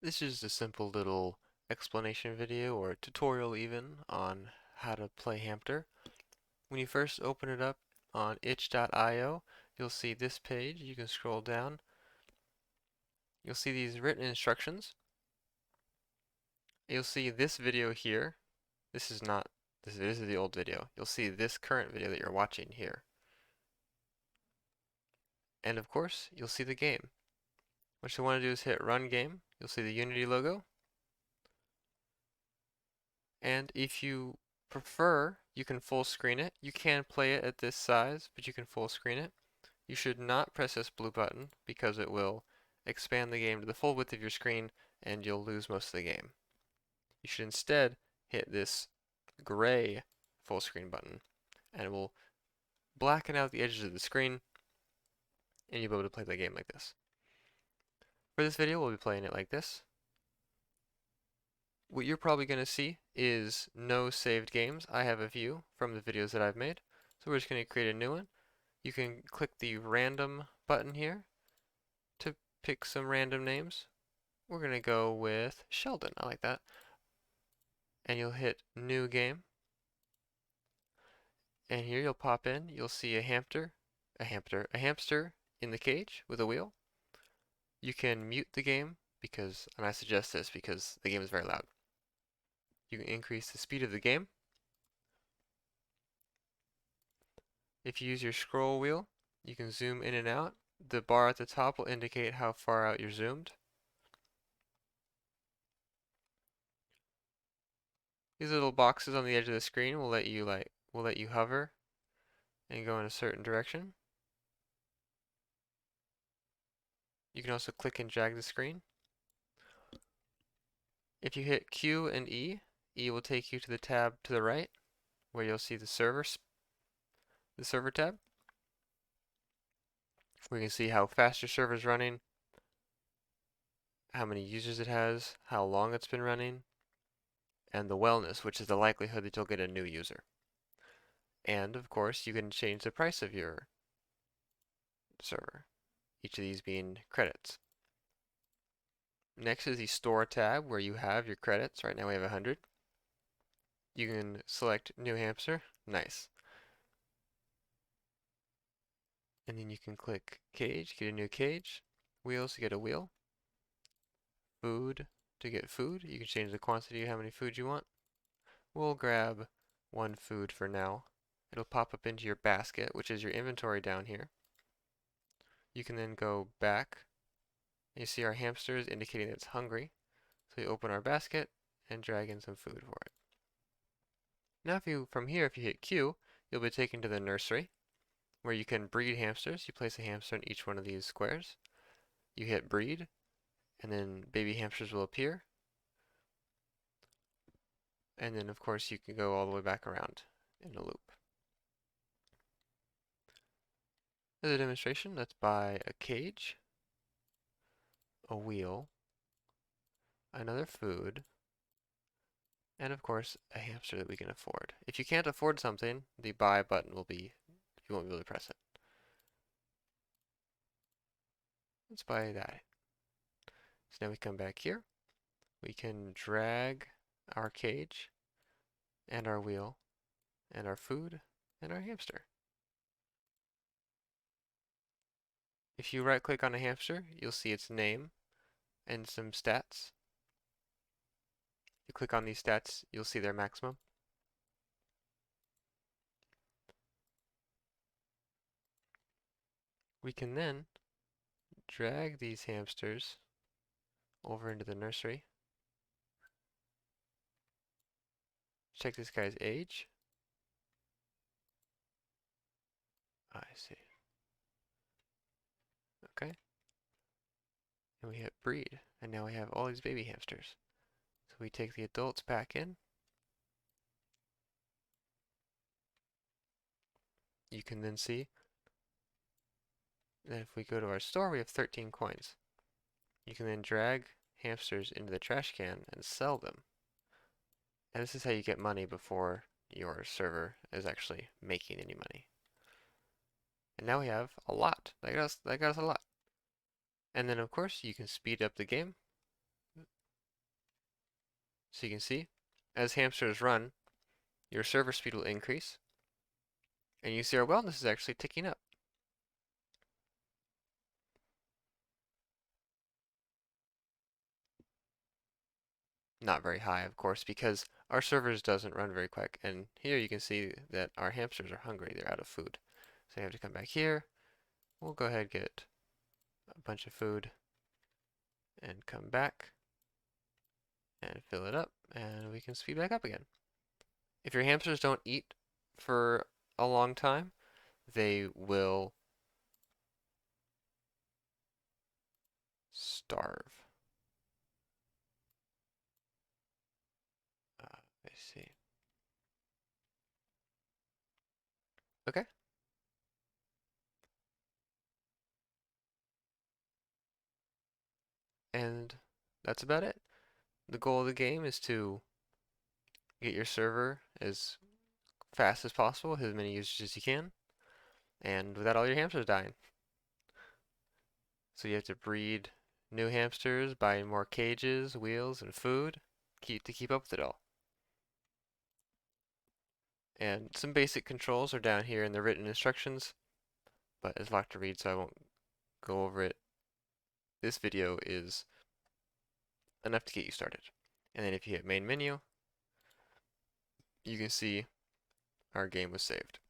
This is a simple little explanation video or tutorial even on how to play hampter. When you first open it up on itch.io, you'll see this page. You can scroll down. You'll see these written instructions. You'll see this video here. This is not this is the old video. You'll see this current video that you're watching here. And of course, you'll see the game. What you want to do is hit run game. You'll see the Unity logo. And if you prefer, you can full screen it. You can play it at this size, but you can full screen it. You should not press this blue button because it will expand the game to the full width of your screen and you'll lose most of the game. You should instead hit this gray full screen button and it will blacken out the edges of the screen and you'll be able to play the game like this. For this video, we'll be playing it like this. What you're probably going to see is no saved games. I have a few from the videos that I've made. So we're just going to create a new one. You can click the random button here to pick some random names. We're going to go with Sheldon. I like that. And you'll hit new game. And here you'll pop in. You'll see a hamster in the cage with a wheel. You can mute the game and I suggest this because the game is very loud. You can increase the speed of the game. If you use your scroll wheel, you can zoom in and out. The bar at the top will indicate how far out you're zoomed. These little boxes on the edge of the screen will let you hover and go in a certain direction. You can also click and drag the screen. If you hit Q and E, E will take you to the tab to the right where you'll see the server tab. We can see how fast your server is running, how many users it has, how long it's been running, and the wellness, which is the likelihood that you'll get a new user. And of course, you can change the price of your server, each of these being credits. Next is the store tab where you have your credits. Right now we have 100. You can select new hamster. Nice. And then you can click cage, get a new cage. Wheels to get a wheel. Food to get food. You can change the quantity of how many food you want. We'll grab one food for now. It'll pop up into your basket, which is your inventory down here. You can then go back. You see our hamster is indicating that it's hungry. So you open our basket and drag in some food for it. Now from here, if you hit Q, you'll be taken to the nursery where you can breed hamsters. You place a hamster in each one of these squares. You hit breed and then baby hamsters will appear. And then of course you can go all the way back around in a loop. As a demonstration, let's buy a cage, a wheel, another food, and of course a hamster that we can afford. If you can't afford something, the buy button will be, you won't be able to press it. Let's buy that. So now we come back here. We can drag our cage and our wheel and our food and our hamster. If you right click on a hamster, you'll see its name and some stats. You click on these stats, you'll see their maximum. We can then drag these hamsters over into the nursery. Check this guy's age. I see. Okay. And we hit breed. And now we have all these baby hamsters. So we take the adults back in. You can then see that if we go to our store, we have 13 coins. You can then drag hamsters into the trash can and sell them. And this is how you get money before your server is actually making any money. And now we have a lot. That got us a lot. And then of course you can speed up the game So you can see, as hamsters run, your server speed will increase, and you see our wellness is actually ticking up. Not very high, of course, because our servers doesn't run very quick. And here you can see that our hamsters are hungry. They're out of food. So you have to come back here. We'll go ahead and get a bunch of food and come back and fill it up, and we can speed back up again. If your hamsters don't eat for a long time, they will starve. Let's see. Okay, and that's about it. The goal of the game is to get your server as fast as possible, as many users as you can, and without all your hamsters dying. So you have to breed new hamsters, buy more cages, wheels, and food, to keep up with it all. And some basic controls are down here in the written instructions, but it's a lot to read, so I won't go over it. This video is enough to get you started. And then if you hit main menu, you can see our game was saved.